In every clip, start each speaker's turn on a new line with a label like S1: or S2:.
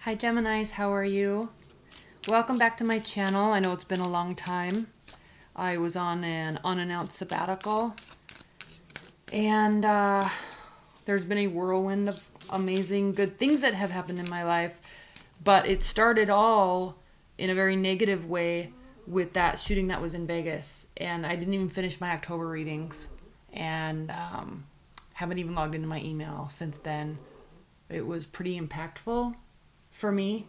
S1: Hi Geminis, how are you? Welcome back to my channel. I know it's been a long time. I was on an unannounced sabbatical and there's been a whirlwind of amazing good things that have happened in my life, but it started all in a very negative way with that shooting that was in Vegas, and I didn't even finish my October readings and haven't even logged into my email since then. It was pretty impactful for me,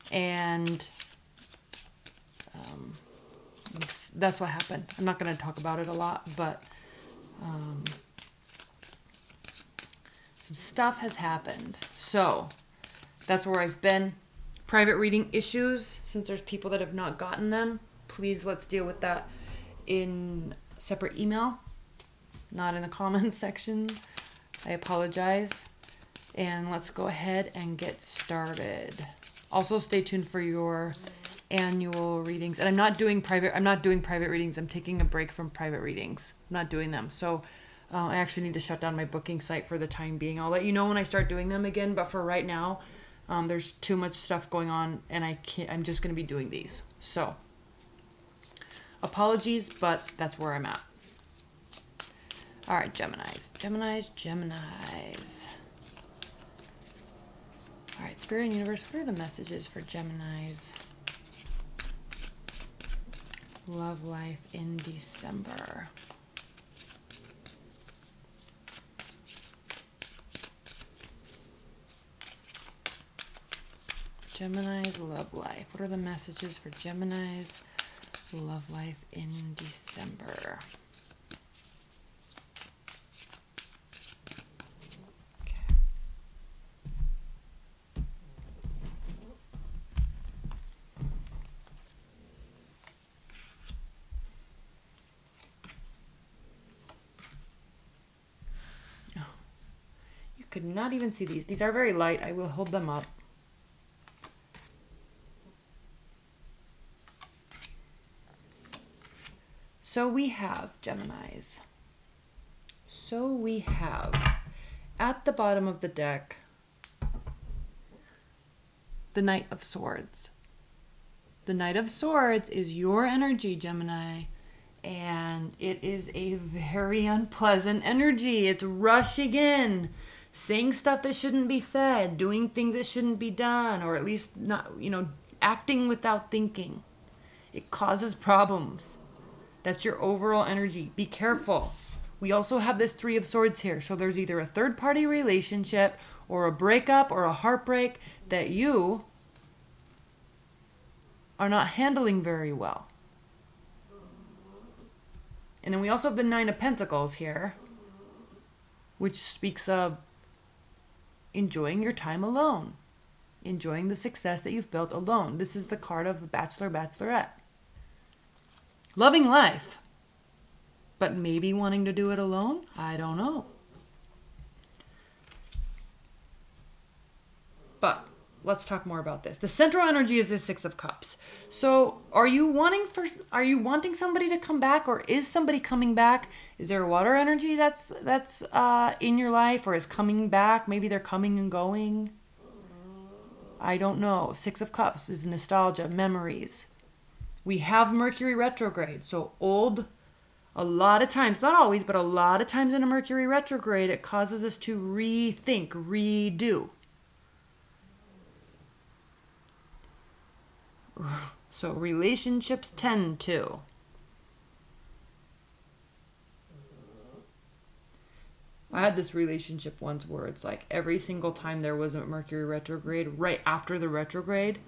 S1: and that's what happened. I'm not going to talk about it a lot, but some stuff has happened. So that's where I've been. Private reading issues, since there's people that have not gotten them, please let's deal with that in separate email, not in the comments section. I apologize. And let's go ahead and get started. Also stay tuned for your annual readings. And I'm not doing private readings. I'm taking a break from private readings. I'm not doing them. So I actually need to shut down my booking site for the time being. I'll let you know when I start doing them again, but for right now, there's too much stuff going on and I'm just going to be doing these. So apologies, but that's where I'm at. All right, Geminis. All right, Spirit and Universe, what are the messages for Geminis? Love life in December. Geminis, love life. What are the messages for Geminis? Love life in December. Could not even see these. These are very light. I will hold them up. So we have Geminis. So we have at the bottom of the deck the Knight of Swords. The Knight of Swords is your energy, Gemini, and it is a very unpleasant energy. It's rushing in, saying stuff that shouldn't be said, doing things that shouldn't be done, or at least not, acting without thinking. It causes problems. That's your overall energy. Be careful. We also have this Three of Swords here. So there's either a third-party relationship or a breakup or a heartbreak that you are not handling very well. And then we also have the Nine of Pentacles here, which speaks of enjoying your time alone, enjoying the success that you've built alone. This is the card of the Bachelor, Bachelorette. Loving life, but maybe wanting to do it alone? I don't know. But let's talk more about this. The central energy is the Six of Cups. So are you wanting somebody to come back, or is somebody coming back? Is there a water energy that's in your life or is coming back? Maybe they're coming and going. I don't know. Six of Cups is nostalgia, memories. We have Mercury retrograde. So a lot of times, not always, but a lot of times in a Mercury retrograde, it causes us to rethink, redo. So relationships tend to. I had this relationship once where it's like every single time there was a Mercury retrograde, right after the retrograde,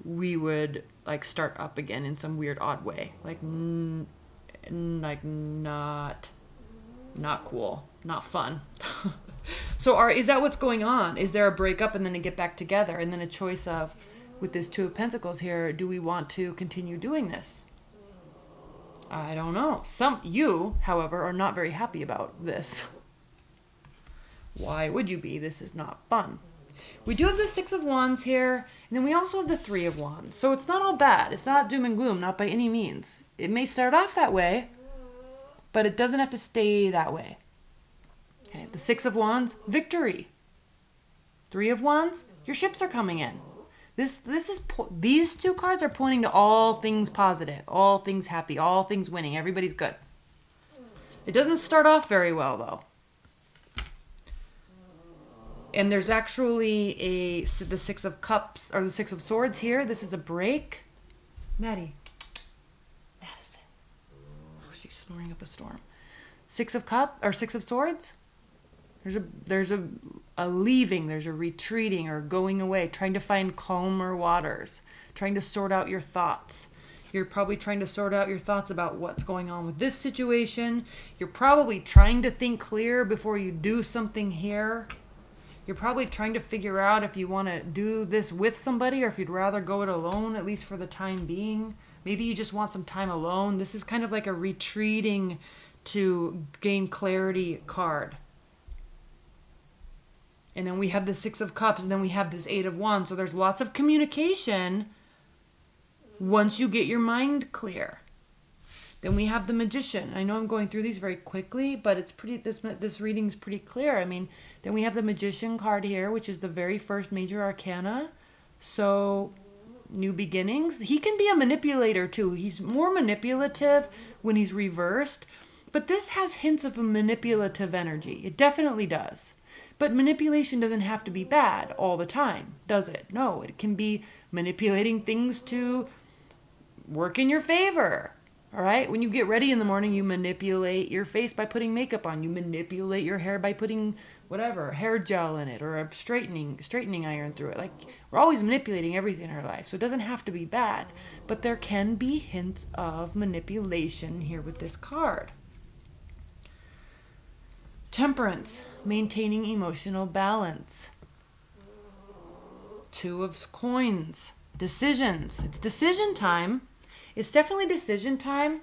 S1: we would like start up again in some weird odd way. Like not cool, not fun. So is that what's going on? Is there a breakup and then a get back together and then a choice of, with this Two of Pentacles here, do we want to continue doing this? I don't know. You, however, are not very happy about this. Why would you be? This is not fun. We do have the Six of Wands here, and then we also have the Three of Wands. So it's not all bad. It's not doom and gloom, not by any means. It may start off that way, but it doesn't have to stay that way. Okay, the Six of Wands, victory. Three of Wands, Your ships are coming in. These two cards are pointing to all things positive, all things happy, all things winning. Everybody's good. It doesn't start off very well though. And there's actually the Six of Cups or the Six of Swords here. This is a break. Madison. Oh, she's snoring up a storm. Six of Swords. There's a leaving, there's a retreating or going away, trying to find calmer waters, trying to sort out your thoughts. You're probably trying to sort out your thoughts about what's going on with this situation. You're probably trying to think clear before you do something here. You're probably trying to figure out if you want to do this with somebody or if you'd rather go it alone, at least for the time being. Maybe you just want some time alone. This is kind of like a retreating to gain clarity card. And then we have the Six of Cups, and then we have this Eight of Wands. So there's lots of communication once you get your mind clear. Then we have the Magician. I know I'm going through these very quickly, but it's pretty. This reading's pretty clear. I mean, then we have the Magician card here, which is the very first major arcana. So, new beginnings. He can be a manipulator too. He's more manipulative when he's reversed, but this has hints of a manipulative energy. It definitely does. But manipulation doesn't have to be bad all the time, does it? No, it can be manipulating things to work in your favor. All right? When you get ready in the morning, you manipulate your face by putting makeup on. You manipulate your hair by putting whatever, hair gel in it or a straightening iron through it. Like, we're always manipulating everything in our life. So it doesn't have to be bad. But there can be hints of manipulation here with this card. Temperance, maintaining emotional balance. Two of Coins, decisions. It's decision time. It's definitely decision time,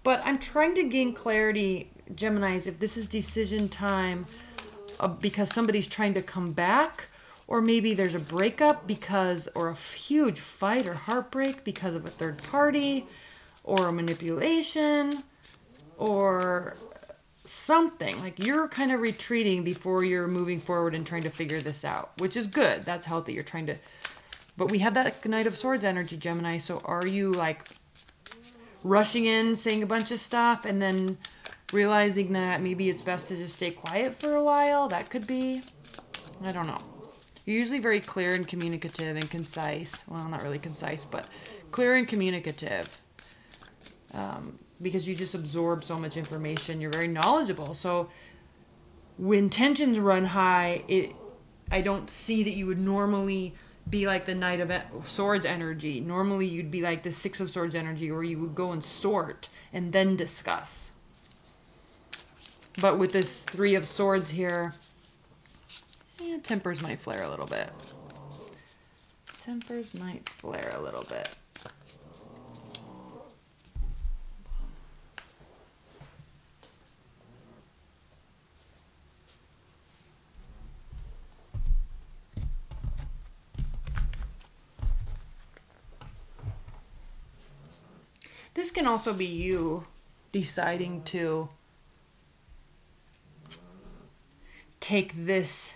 S1: but I'm trying to gain clarity, Geminis, if this is decision time because somebody's trying to come back, or maybe there's a breakup or a huge fight or heartbreak because of a third party, or a manipulation, or something. Like you're kind of retreating before you're moving forward and trying to figure this out, which is good. That's healthy. You're trying to, but we have that Knight of Swords energy, Gemini. So are you like rushing in, saying a bunch of stuff, and then realizing that maybe it's best to just stay quiet for a while? That could be. I don't know. You're usually very clear and communicative and concise. Well, not really concise, but clear and communicative. Because you just absorb so much information. You're very knowledgeable. So when tensions run high, I don't see that you would normally be like the Knight of Swords energy. Normally you'd be like the Six of Swords energy, or you would go and sort and then discuss. But with this Three of Swords here, tempers might flare a little bit. Tempers might flare a little bit. This can also be you deciding to take this.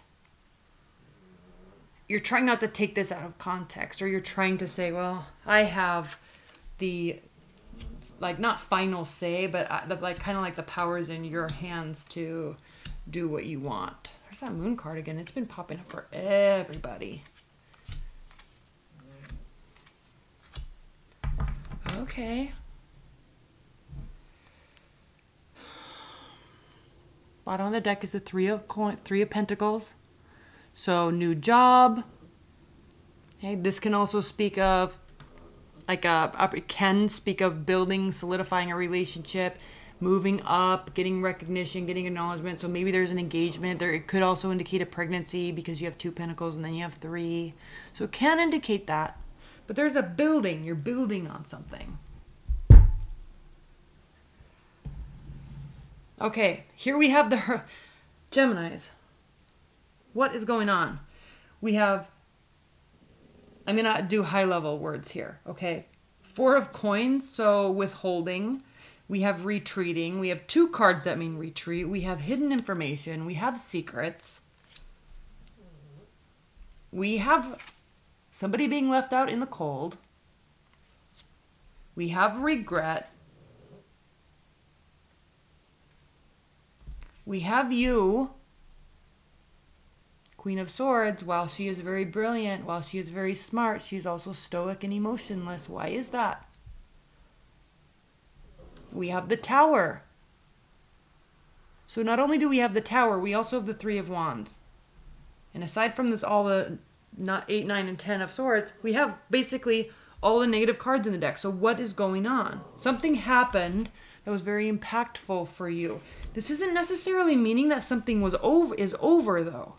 S1: You're trying not to take this out of context, or you're trying to say, well, I have the, like, not final say, but like kind of like the power's in your hands to do what you want. There's that Moon card again. It's been popping up for everybody. Okay. Bottom of the deck is the Three of Pentacles. So new job. Okay, this can also speak of it can speak of building, solidifying a relationship, moving up, getting recognition, getting acknowledgement. So maybe there's an engagement there. It could also indicate a pregnancy because you have 2 pentacles and then you have 3. So it can indicate that. But there's a building. You're building on something. Okay, here we have the Geminis. What is going on? We have, I'm going to do high-level words here, okay? 4 of Coins, so withholding. We have retreating. We have 2 cards that mean retreat. We have hidden information. We have secrets. We have somebody being left out in the cold. We have regret. We have you, Queen of Swords. While she is very brilliant, while she is very smart, she's also stoic and emotionless. Why is that? We have the Tower. So not only do we have the Tower, we also have the Three of Wands. And aside from this, all the 8, 9, and 10 of Swords, we have basically all the negative cards in the deck. So what is going on? Something happened that was very impactful for you. This isn't necessarily meaning that something is over though.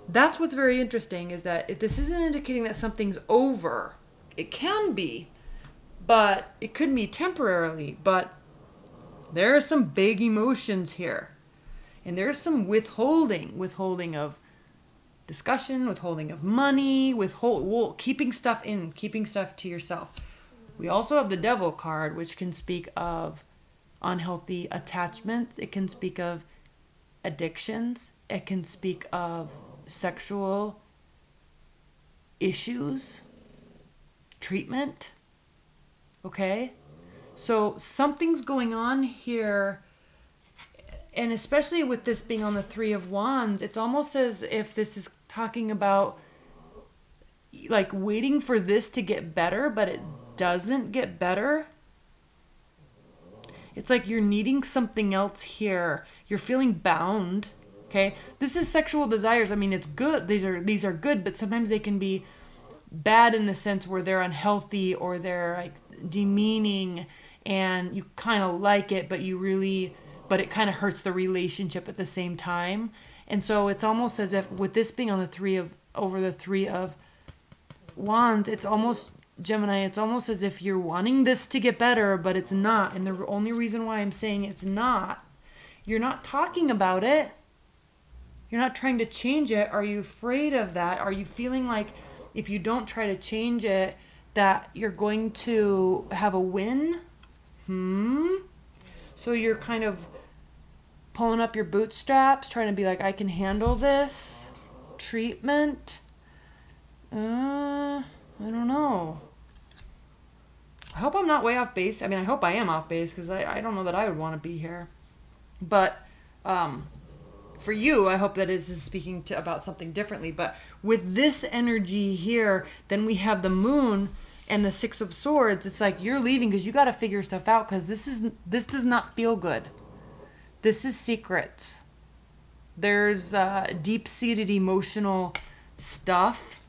S1: That's what's very interesting, is that this isn't indicating that something's over. It can be, but it could be temporarily, but there are some big emotions here. And there's some withholding of discussion, withholding of money, keeping stuff in, keeping stuff to yourself. We also have the Devil card, which can speak of unhealthy attachments. It can speak of addictions. It can speak of sexual issues, treatment. Okay? So something's going on here. And especially with this being on the Three of Wands, it's almost as if this is talking about like waiting for this to get better, but it doesn't get better. It's like you're needing something else here. You're feeling bound. Okay. This is sexual desires. I mean, it's good. These are good, but sometimes they can be bad in the sense where they're unhealthy or they're like demeaning and you kind of like it, but but it kind of hurts the relationship at the same time. And so it's almost as if with this being on the Three of Wands, it's almost, Gemini, it's almost as if you're wanting this to get better, but it's not. And the only reason why I'm saying it's not, you're not talking about it. You're not trying to change it. Are you afraid of that? Are you feeling like if you don't try to change it, that you're going to have a win? So you're kind of pulling up your bootstraps, trying to be like, I can handle this. Treatment? I don't know. I hope I'm not way off base. I mean, I hope I am off base because I don't know that I would want to be here. But for you, I hope that this is speaking about something differently. But with this energy here, then we have the Moon and the Six of Swords. It's like you're leaving because you got to figure stuff out because this does not feel good. This is secrets. There's deep-seated emotional stuff.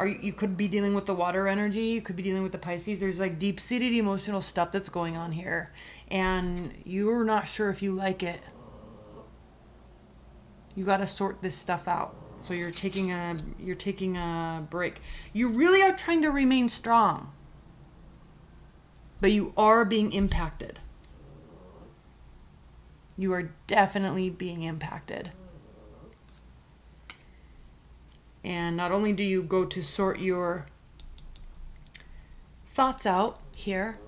S1: You could be dealing with the water energy. You could be dealing with the Pisces. There's like deep-seated emotional stuff that's going on here. And you're not sure if you like it. You got to sort this stuff out. So you're taking a break. You really are trying to remain strong. But you are being impacted. You are definitely being impacted. And not only do you go to sort your thoughts out here,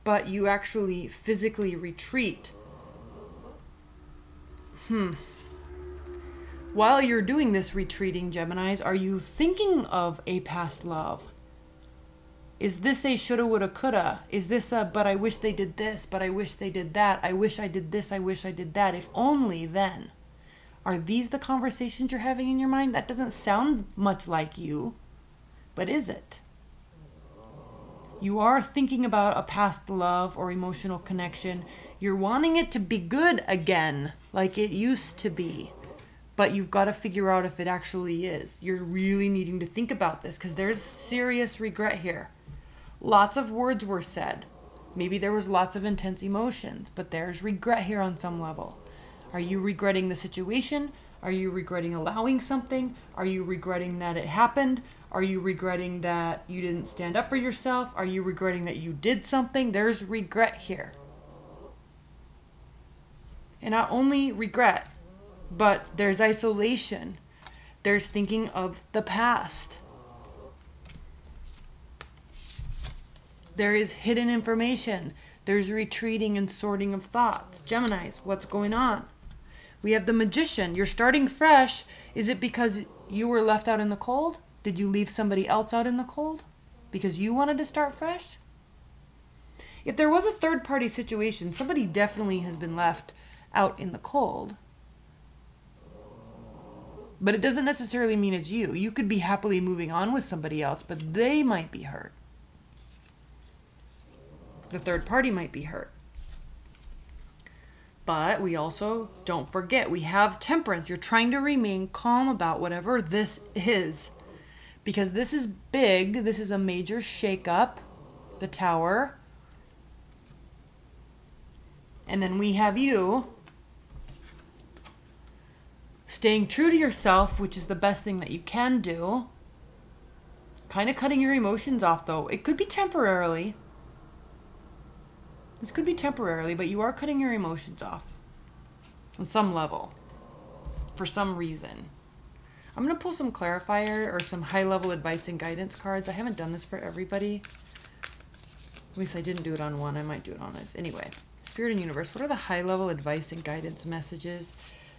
S1: but you actually physically retreat. While you're doing this retreating, Geminis, are you thinking of a past love? Is this a shoulda, woulda, coulda? Is this a, but I wish they did this, but I wish they did that. I wish I did this, I wish I did that. If only then. Are these the conversations you're having in your mind? That doesn't sound much like you, but is it? You are thinking about a past love or emotional connection. You're wanting it to be good again, like it used to be. But you've got to figure out if it actually is. You're really needing to think about this because there's serious regret here. Lots of words were said. Maybe there was lots of intense emotions, but there's regret here on some level. Are you regretting the situation? Are you regretting allowing something? Are you regretting that it happened? Are you regretting that you didn't stand up for yourself? Are you regretting that you did something? There's regret here. And not only regret, but there's isolation. There's thinking of the past. There is hidden information. There's retreating and sorting of thoughts. Geminis, what's going on? We have the Magician. You're starting fresh. Is it because you were left out in the cold? Did you leave somebody else out in the cold because you wanted to start fresh? If there was a third-party situation, somebody definitely has been left out in the cold. But it doesn't necessarily mean it's you. You could be happily moving on with somebody else, but they might be hurt. The third party might be hurt. But we also, don't forget, we have Temperance. You're trying to remain calm about whatever this is. Because this is big. This is a major shakeup. The Tower. And then we have you staying true to yourself, which is the best thing that you can do. Kind of cutting your emotions off, though. It could be temporarily. This could be temporarily, but you are cutting your emotions off on some level for some reason. I'm going to pull some clarifier or some high-level advice and guidance cards. I haven't done this for everybody. At least I didn't do it on one. I might do it on this. Anyway, Spirit and Universe, what are the high-level advice and guidance messages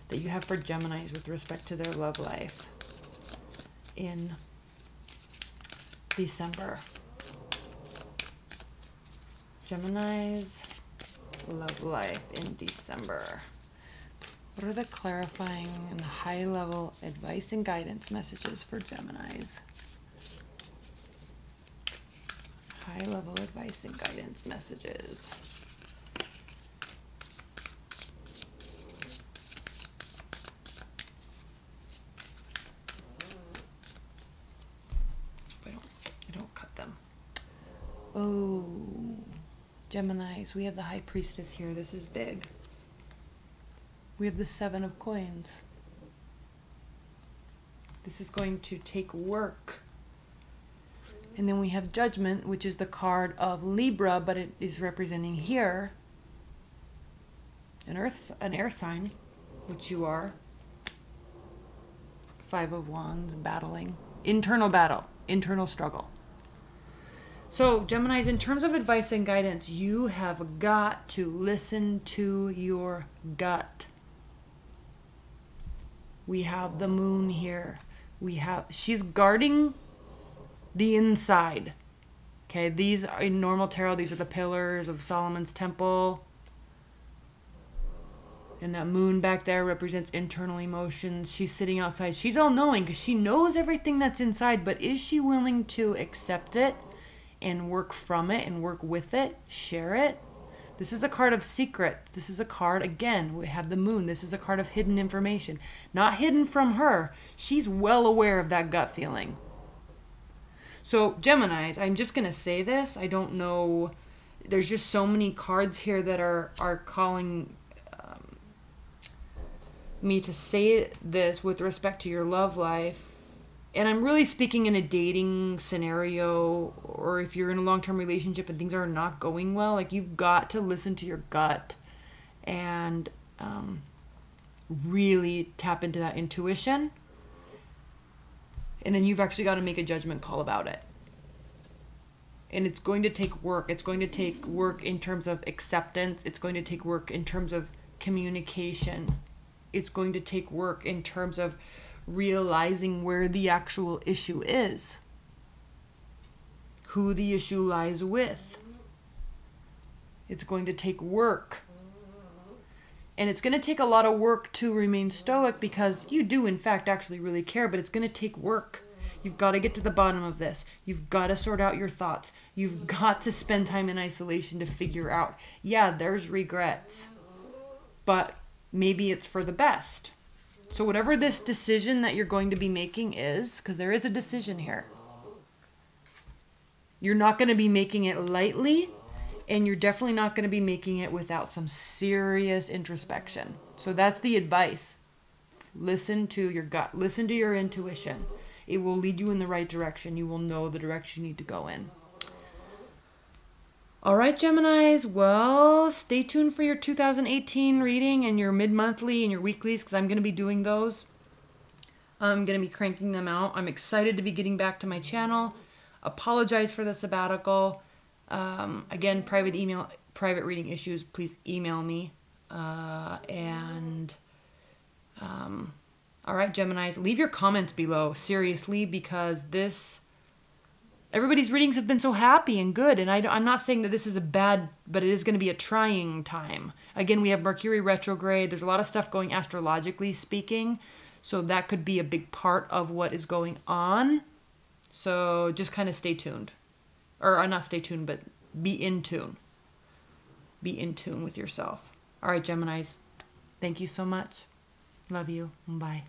S1: that you have for Geminis with respect to their love life in December? Gemini's love life in December. What are the clarifying and the high-level advice and guidance messages for Geminis? High-level advice and guidance messages. I don't cut them. Oh. Geminis, we have the High Priestess here. This is big. We have the Seven of Coins. This is going to take work. And then we have Judgment, which is the card of Libra, but it is representing here an air sign, which you are. Five of Wands, battling. Internal battle, internal struggle. So, Geminis, in terms of advice and guidance, you have got to listen to your gut. We have the Moon here. She's guarding the inside. Okay, these are in normal tarot, these are the pillars of Solomon's temple. And that moon back there represents internal emotions. She's sitting outside. She's all knowing because she knows everything that's inside, but is she willing to accept it? And work from it and work with it, share it. This is a card of secrets. This is a card, again, we have the Moon. This is a card of hidden information. Not hidden from her. She's well aware of that gut feeling. So, Geminis, I'm just going to say this. I don't know. There's just so many cards here that are calling me to say this with respect to your love life. And I'm really speaking in a dating scenario, or if you're in a long-term relationship and things are not going well, like you've got to listen to your gut and really tap into that intuition. And then you've actually got to make a judgment call about it. And it's going to take work. It's going to take work in terms of acceptance. It's going to take work in terms of communication. It's going to take work in terms of realizing where the actual issue is, who the issue lies with. It's going to take work. And it's going to take a lot of work to remain stoic because you do, in fact, actually really care, but it's going to take work. You've got to get to the bottom of this. You've got to sort out your thoughts. You've got to spend time in isolation to figure out, yeah, there's regrets, but maybe it's for the best. So whatever this decision that you're going to be making is, because there is a decision here, you're not going to be making it lightly, and you're definitely not going to be making it without some serious introspection. So that's the advice. Listen to your gut. Listen to your intuition. It will lead you in the right direction. You will know the direction you need to go in. All right, Geminis, well, stay tuned for your 2018 reading and your mid-monthly and your weeklies because I'm going to be doing those. I'm going to be cranking them out. I'm excited to be getting back to my channel. Apologize for the sabbatical. Again, private reading issues, please email me. And All right, Geminis, leave your comments below, seriously, because everybody's readings have been so happy and good, and I'm not saying that this is a bad, but it is going to be a trying time. Again, we have Mercury retrograde. There's a lot of stuff going astrologically speaking, so that could be a big part of what is going on. So just kind of stay tuned. Or not stay tuned, but be in tune. Be in tune with yourself. All right, Geminis. Thank you so much. Love you. Bye.